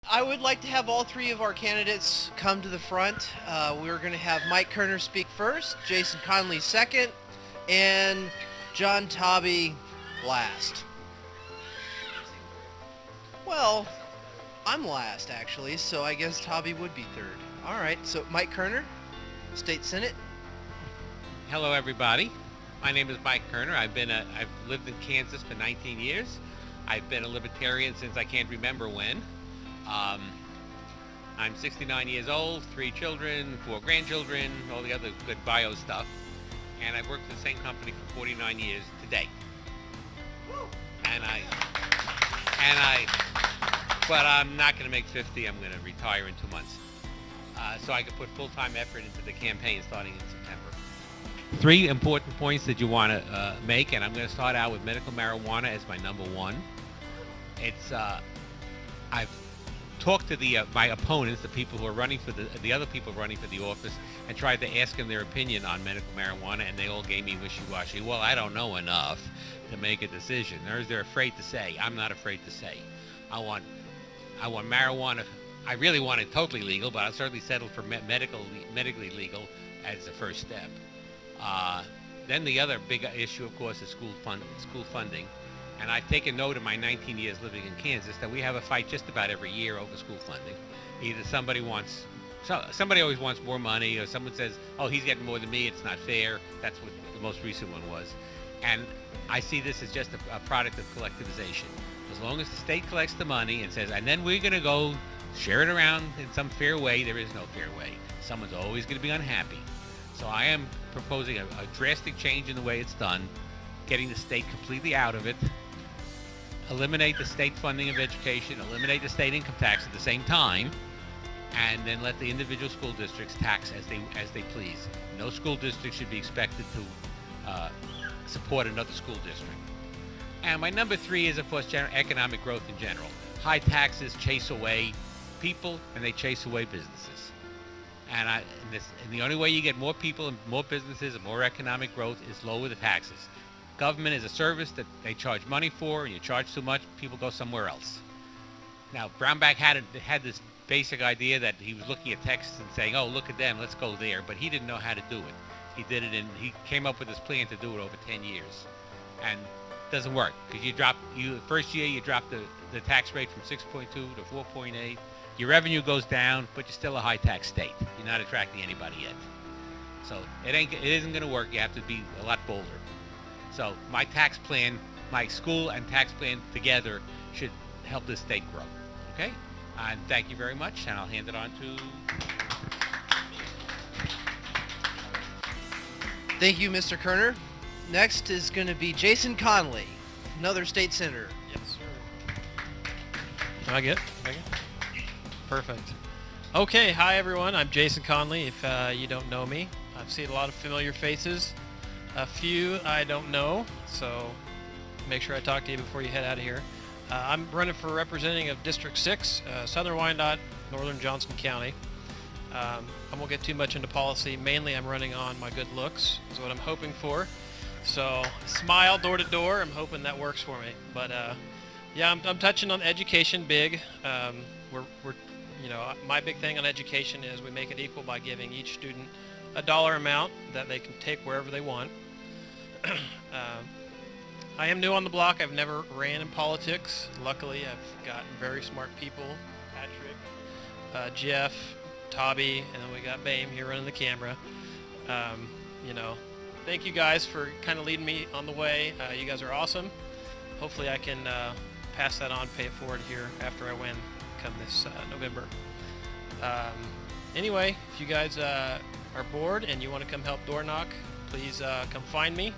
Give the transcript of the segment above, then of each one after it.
I would like to have all three of our candidates come to the front. We're going to have Mike Kerner speak first, Jason Conley second, and John Taube last. Well, I'm last actually, so I guess Taube would be third. All right, so Mike Kerner, State Senate. Hello, everybody. My name is Mike Kerner. I've lived in Kansas for 19 years. I've been a Libertarian since I can't remember when. I'm 69 years old, 3 children, 4 grandchildren, all the other good bio stuff. And I've worked for the same company for 49 years today. But I'm not going to make 50. I'm going to retire in 2 months. So I can put full-time effort into the campaign starting in September. 3 important points that you want to make, and I'm going to start out with medical marijuana as my number 1. It's I've talked to my opponents, the people who are running for the other people running for the office, and tried to ask them their opinion on medical marijuana, and they all gave me wishy-washy. Well, I don't know enough to make a decision. Or they're afraid to say. I'm not afraid to say. I want marijuana. I really want it totally legal, but I'll certainly settle for medically legal as the first step. Then the other big issue, of course, is school funding. And I've taken note in my 19 years living in Kansas that we have a fight just about every year over school funding. Either somebody always wants more money, or someone says, oh, he's getting more than me, it's not fair. That's what the most recent one was. And I see this as just a product of collectivization. As long as the state collects the money and says, and then we're going to go share it around in some fair way, there is no fair way. Someone's always going to be unhappy. So I am proposing a drastic change in the way it's done, getting the state completely out of it, eliminate the state funding of education, eliminate the state income tax at the same time, and then let the individual school districts tax as they please. No school district should be expected to support another school district. And my number 3 is, of course, economic growth in general. High taxes chase away people, and they chase away businesses. And the only way you get more people and more businesses and more economic growth is lower the taxes. Government is a service that they charge money for, and you charge too much, people go somewhere else. Now, Brownback had this basic idea that he was looking at Texas and saying, oh, look at them, let's go there, but he didn't know how to do it. He came up with this plan to do it over 10 years. And it doesn't work, because the first year you drop the tax rate from 6.2 to 4.8. Your revenue goes down, but you're still a high tax state. You're not attracting anybody yet. So it isn't going to work. You have to be a lot bolder. So my tax plan, my school and tax plan together should help this state grow. Okay? And thank you very much, and I'll hand it on to... Thank you, Mr. Kerner. Next is going to be Jason Conley, another state senator. Yes, sir. Can I get? Perfect. Okay, hi everyone. I'm Jason Conley. If you don't know me, I've seen a lot of familiar faces. A few I don't know, so make sure I talk to you before you head out of here. I'm running for representing of District 6, Southern Wyandotte, Northern Johnson County. I won't get too much into policy. Mainly I'm running on my good looks, is what I'm hoping for. So smile door to door, I'm hoping that works for me. But yeah, I'm touching on education big. My big thing on education is we make it equal by giving each student a dollar amount that they can take wherever they want. I am new on the block. I've never ran in politics. Luckily, I've got very smart people, Patrick, Jeff, Taube, and then we got Bame here running the camera. Thank you guys for kind of leading me on the way. You guys are awesome. Hopefully I can pass that on, pay it forward here after I win come this November. Anyway, if you guys are bored and you want to come help door knock, please come find me.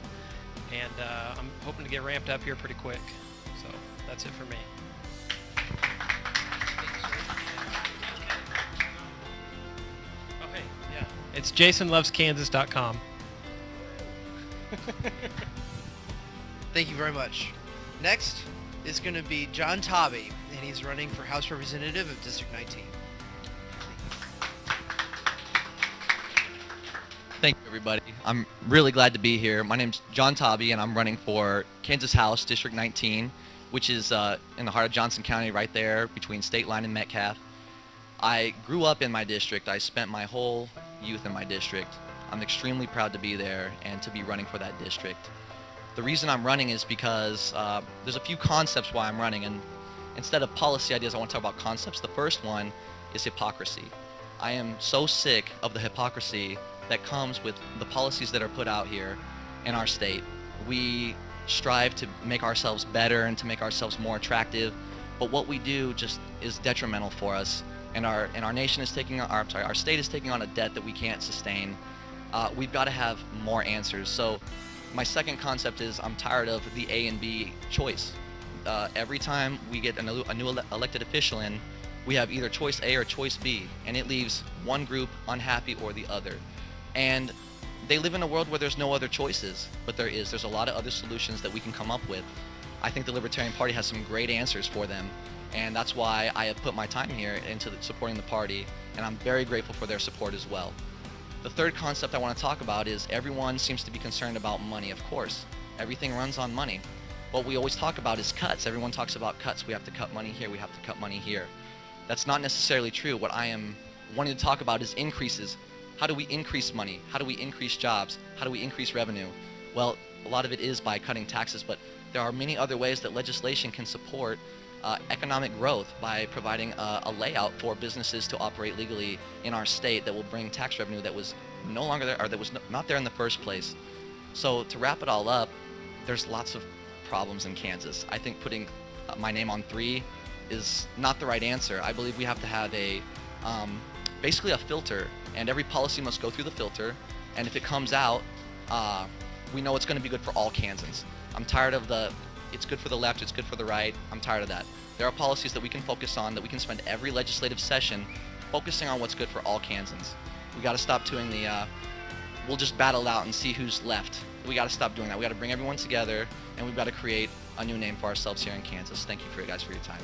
And I'm hoping to get ramped up here pretty quick. So that's it for me. Oh, hey, yeah. It's jasonloveskansas.com. Thank you very much. Next is going to be John Taube, and he's running for House Representative of District 19. Thank you, everybody. I'm really glad to be here. My name's John Taube, and I'm running for Kansas House District 19. which is in the heart of Johnson County, right there between State Line and Metcalf. I grew up in my district. I spent my whole youth in my district. I'm extremely proud to be there and to be running for that district. The reason I'm running is because there's a few concepts why I'm running, and instead of policy ideas, I want to talk about concepts. The first one is hypocrisy. I am so sick of the hypocrisy that comes with the policies that are put out here in our state. We strive to make ourselves better and to make ourselves more attractive, but what we do just is detrimental for us. And our nation is taking on, our state is taking on a debt that we can't sustain. We've got to have more answers. So my second concept is I'm tired of the A and B choice. Every time we get a new elected official in, we have either choice A or choice B, and it leaves one group unhappy or the other. And they live in a world where there's no other choices, but there's a lot of other solutions that we can come up with. I think the Libertarian Party has some great answers for them, and that's why I have put my time here into supporting the party, and I'm very grateful for their support as well. The third concept I want to talk about is everyone seems to be concerned about money. Of course, everything runs on money. What we always talk about is cuts. Everyone talks about cuts. We have to cut money here, we have to cut money here. That's not necessarily true. What I am wanting to talk about is increases. How do we increase money? How do we increase jobs? How do we increase revenue? Well, a lot of it is by cutting taxes, but there are many other ways that legislation can support economic growth by providing a layout for businesses to operate legally in our state that will bring tax revenue that was no longer there, or that was not there in the first place. So to wrap it all up, there's lots of problems in Kansas. I think putting my name on 3 is not the right answer. I believe we have to have basically a filter, and every policy must go through the filter, and if it comes out, we know it's going to be good for all Kansans. I'm tired of it's good for the left, it's good for the right. I'm tired of that. There are policies that we can focus on, that we can spend every legislative session focusing on what's good for all Kansans. We got to stop doing we'll just battle it out and see who's left. We got to stop doing that. We got to bring everyone together, and we've got to create a new name for ourselves here in Kansas. Thank you guys for your time.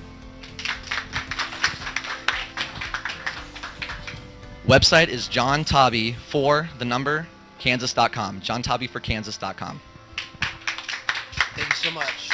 Website is John Taube for the number Kansas.com. John Taube for Kansas.com. Thank you so much.